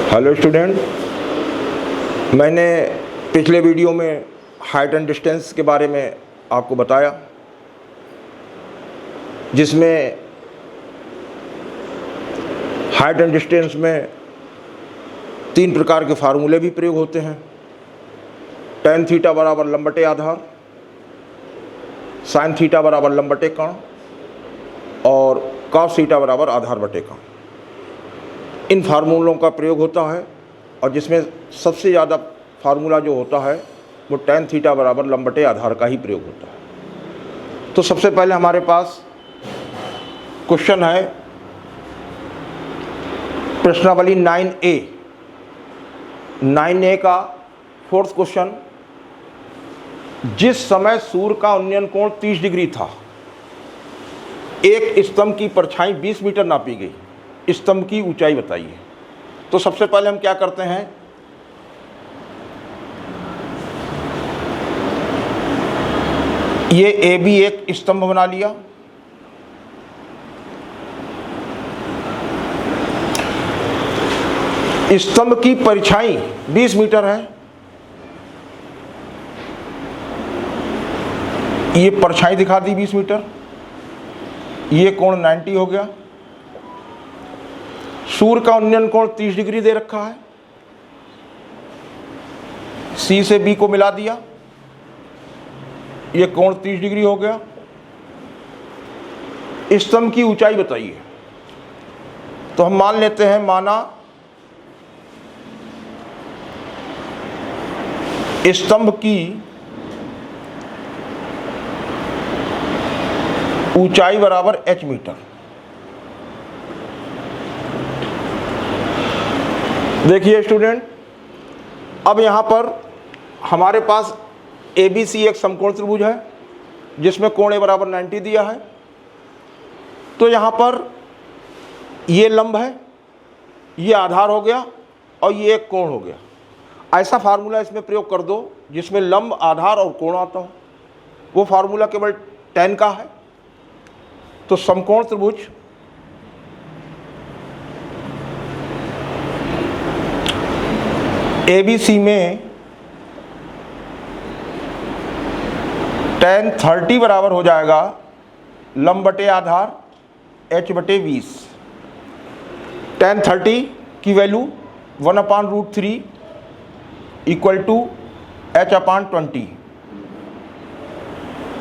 Hello student, मैंने पिछले video में हाइट एंड डिस्टेंस के बारे में आपको बताया, जिसमें हाइट एंड डिस्टेंस में 3 प्रकार के फार्मूले भी प्रयोग होते हैं। tan थीटा बराबर लंबटे आधार, sin थीटा बराबर लंबटे कण और cos थीटा बराबर आधार बटे कण। इन फार्मूलों का प्रयोग होता है और जिसमें सबसे ज़्यादा फार्मूला जो होता है वो tan थीटा बराबर लंबटे आधार का ही प्रयोग होता है। तो सबसे पहले हमारे पास क्वेश्चन है प्रश्नावली 9A का 4th क्वेश्चन। जिस समय सूर्य का उन्नयन कोण 30 डिग्री था, एक स्तंभ की परछाई 20 मीटर नापी गई, स्तंभ की ऊंचाई बताइए। तो सबसे पहले हम क्या करते हैं, ये ए बी एक स्तंभ बना लिया। स्तंभ की परछाई 20 मीटर है। ये परछाई दिखा दी 20 मीटर। ये कोण 90 हो गया। सूर्य का उन्नयन कोण 30 डिग्री दे रखा है। सी से बी को मिला दिया, ये कोण 30 डिग्री हो गया। स्तंभ की ऊंचाई बताइए। तो हम मान लेते हैं, माना स्तंभ की ऊंचाई बराबर h मीटर। देखिए स्टूडेंट, अब यहाँ पर हमारे पास ABC एक समकोण त्रिभुज है जिसमें कोण A बराबर 90 दिया है। तो यहाँ पर ये लंब है, ये आधार हो गया और ये एक कोण हो गया। ऐसा फार्मूला इसमें प्रयोग कर दो जिसमें लंब, आधार और कोण आता हो। वो फार्मूला केवल tan का है। तो समकोण त्रिभुज ABC में tan 30 बराबर हो जाएगा लंब बटे आधार h बटे 20। tan 30 की वैल्यू 1/√3 इक्वल टू h/20।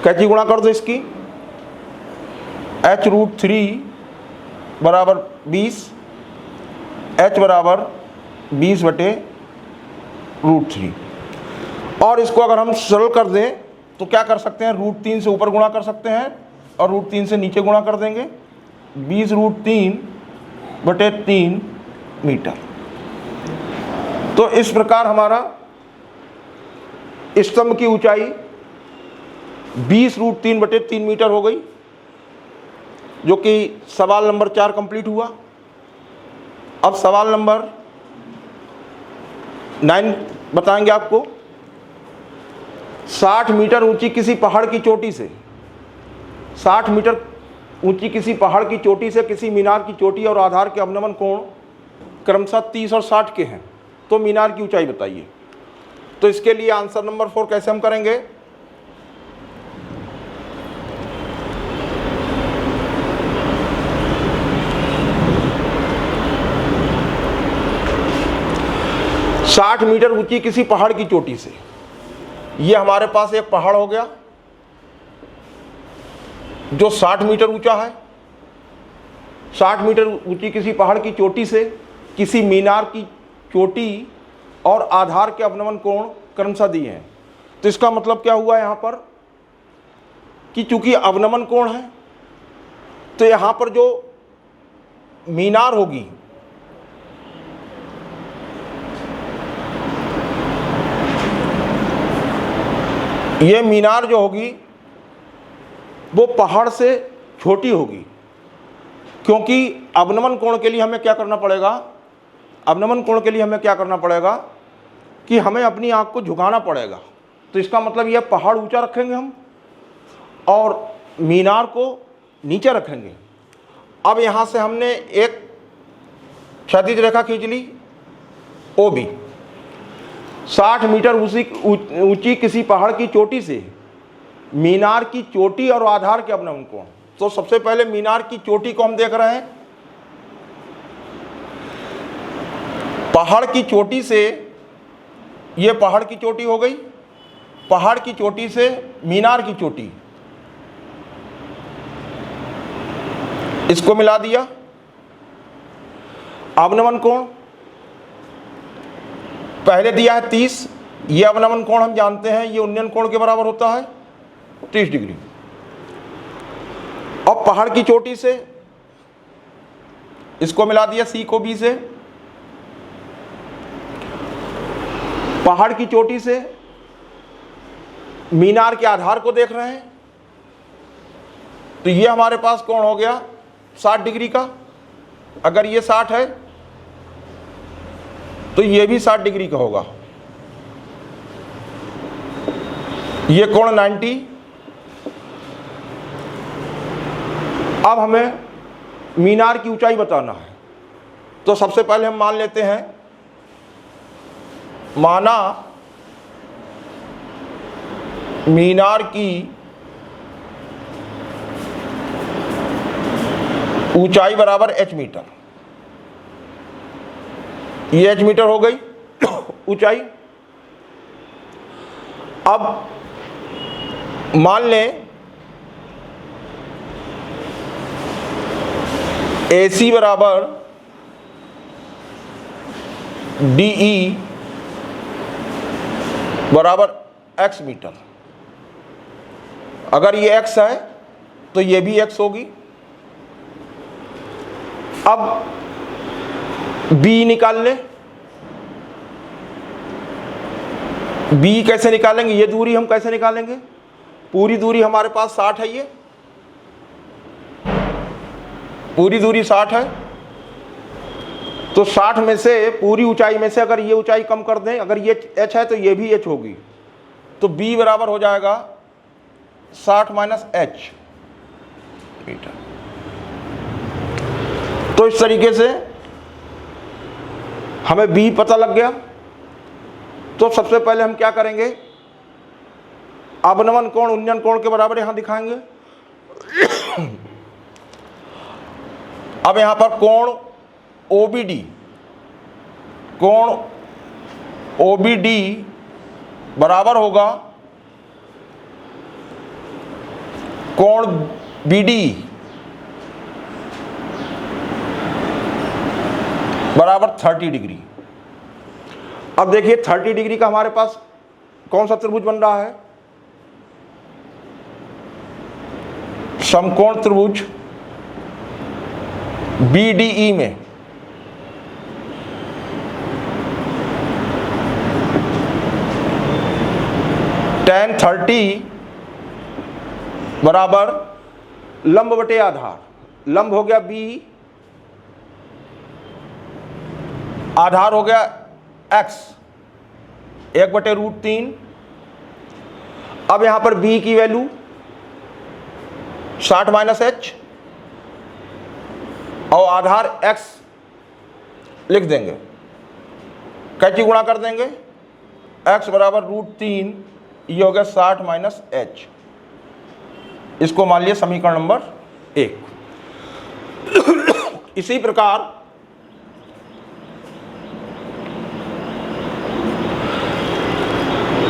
कैसे गुणा कर दो इसकी, h√3 बराबर 20, h बराबर 20 बटे √3। और इसको अगर हम सरल कर दें तो क्या कर सकते हैं, √3 से ऊपर गुणा कर सकते हैं और √3 से नीचे गुणा कर देंगे। 20√3 बटे 3 मीटर। तो इस प्रकार हमारा स्तंभ की ऊंचाई 20√3 बटे 3 मीटर हो गई, जो कि सवाल नंबर 4 कंप्लीट हुआ। अब सवाल नंबर 9 बताएंगे आपको। 60 मीटर ऊंची किसी पहाड़ की चोटी से, 60 मीटर ऊंची किसी पहाड़ की चोटी से किसी मीनार की चोटी और आधार के अवनमन कोण क्रमशः 30 और 60 के हैं। तो मीनार की ऊंचाई बताइए। तो इसके लिए आंसर नंबर 4 कैसे हम करेंगे, साठ मीटर ऊंची किसी पहाड़ की चोटी से, ये हमारे पास एक पहाड़ हो गया जो 60 मीटर ऊंचा है। 60 मीटर ऊंची किसी पहाड़ की चोटी से किसी मीनार की चोटी और आधार के अवनमन कोण क्रमशः दिए हैं। तो इसका मतलब क्या हुआ यहाँ पर कि चूंकि अवनमन कोण है तो यहाँ पर जो मीनार होगी ये मीनार जो होगी वो पहाड़ से छोटी होगी, क्योंकि अवनमन कोण के लिए हमें क्या करना पड़ेगा, अवनमन कोण के लिए हमें क्या करना पड़ेगा कि हमें अपनी आंख को झुकाना पड़ेगा। तो इसका मतलब यह पहाड़ ऊंचा रखेंगे हम और मीनार को नीचे रखेंगे। अब यहाँ से हमने एक क्षैतिज रेखा खींच ली OB। 60 मीटर ऊंची किसी पहाड़ की चोटी से मीनार की चोटी और आधार के अवनमन कोण। तो सबसे पहले मीनार की चोटी को हम देख रहे हैं। पहाड़ की चोटी से, ये पहाड़ की चोटी हो गई, पहाड़ की चोटी से मीनार की चोटी, इसको मिला दिया। अवनमन कोण पहले दिया है 30, ये अवनमन कोण हम जानते हैं ये उन्नयन कोण के बराबर होता है 30 डिग्री। अब पहाड़ की चोटी से इसको मिला दिया C को B से। पहाड़ की चोटी से मीनार के आधार को देख रहे हैं, तो ये हमारे पास कोण हो गया 60 डिग्री का। अगर ये 60 है तो ये भी 60 डिग्री का होगा। ये कोण 90। अब हमें मीनार की ऊंचाई बताना है, तो सबसे पहले हम मान लेते हैं, माना मीनार की ऊंचाई बराबर h मीटर। ये h मीटर हो गई ऊंचाई। अब मान लें AC बराबर DE बराबर x मीटर। अगर ये x है तो ये भी x होगी। अब B निकाल ले। B कैसे निकालेंगे, ये दूरी हम कैसे निकालेंगे? पूरी दूरी हमारे पास 60 है, ये पूरी दूरी 60 है, तो 60 में से पूरी ऊंचाई में से अगर ये ऊंचाई कम कर दें, अगर ये h है तो ये भी h होगी, तो B बराबर हो जाएगा 60 माइनस h मीटर। तो इस तरीके से हमें B पता लग गया। तो सबसे पहले हम क्या करेंगे, अवनमन कोण उन्नयन कोण के बराबर यहां दिखाएंगे। अब यहां पर कोण OBD, कोण OBD बराबर होगा कोण BD बराबर 30 डिग्री। अब देखिए 30 डिग्री का हमारे पास कौन सा त्रिभुज बन रहा है, समकोण त्रिभुज BDE में tan 30 बराबर लंब बटे आधार, लंब हो गया B, आधार हो गया x, 1/√3। अब यहां पर B की वैल्यू 60 माइनस h और आधार x लिख देंगे, कैसे गुणा कर देंगे, x बराबर √3, ये हो गया 60 माइनस h। इसको मान लिया समीकरण नंबर 1। इसी प्रकार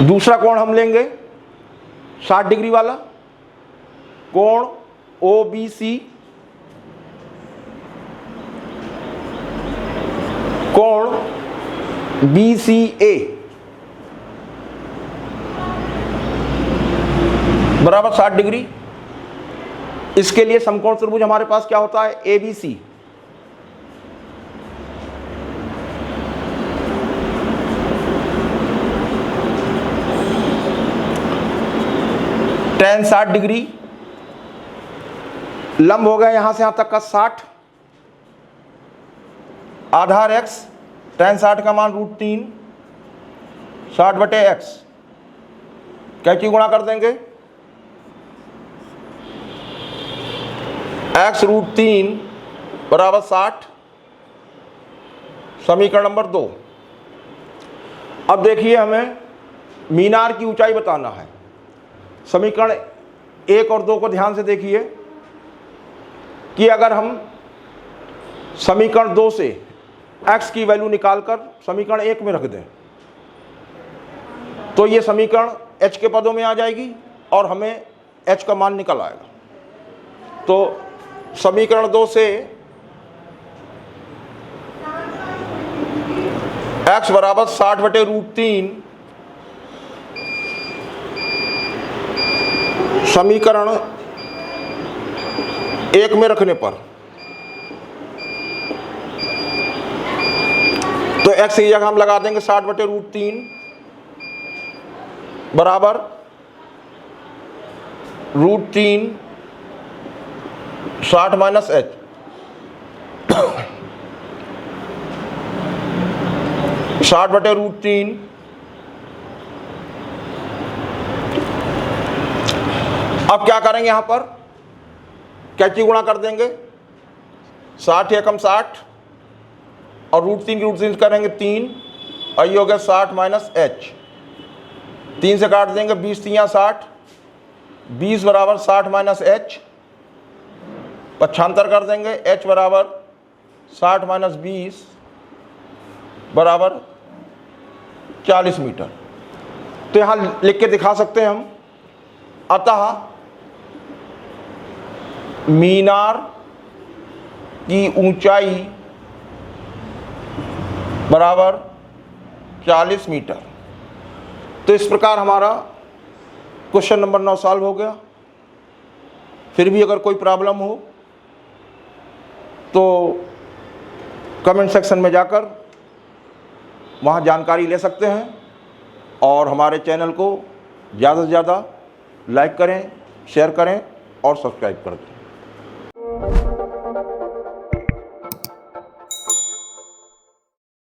दूसरा कोण हम लेंगे 60 डिग्री वाला, कोण OBC, कोण BCA बराबर 60 डिग्री। इसके लिए समकोण त्रिभुज हमारे पास क्या होता है, ABC। tan 60 डिग्री, लंब हो गया यहां से यहां तक का 60, आधार x, tan 60 का मान √3, 60/x, कैसे गुणा कर देंगे, x √3 बराबर 60, समीकरण नंबर 2। अब देखिए, हमें मीनार की ऊंचाई बताना है। समीकरण 1 और 2 को ध्यान से देखिए कि अगर हम समीकरण 2 से x की वैल्यू निकालकर समीकरण 1 में रख दें तो ये समीकरण h के पदों में आ जाएगी और हमें h का मान निकल आएगा। तो समीकरण 2 से x बराबर 60/√3 समीकरण 1 में रखने पर तो x की जगह हम लगा देंगे 60/√3 बराबर √3 60 माइनस h। साठ बटे √3 अब क्या करेंगे, यहां पर कैची गुणा कर देंगे, 60 एकम 60 और √3 की √3 करेंगे 3 और ये हो गया 60 माइनस h। 3 से काट देंगे, 20 3 60, 20 बराबर 60 माइनस h, 75 कर देंगे, h बराबर 60 माइनस 20 बराबर 40 मीटर। तो यहाँ लिख के दिखा सकते हैं हम, अतः मीनार की ऊंचाई बराबर 40 मीटर। तो इस प्रकार हमारा क्वेश्चन नंबर 9 सॉल्व हो गया। फिर भी अगर कोई प्रॉब्लम हो तो कमेंट सेक्शन में जाकर वहाँ जानकारी ले सकते हैं और हमारे चैनल को ज़्यादा से ज़्यादा लाइक करें, शेयर करें और सब्सक्राइब कर दें।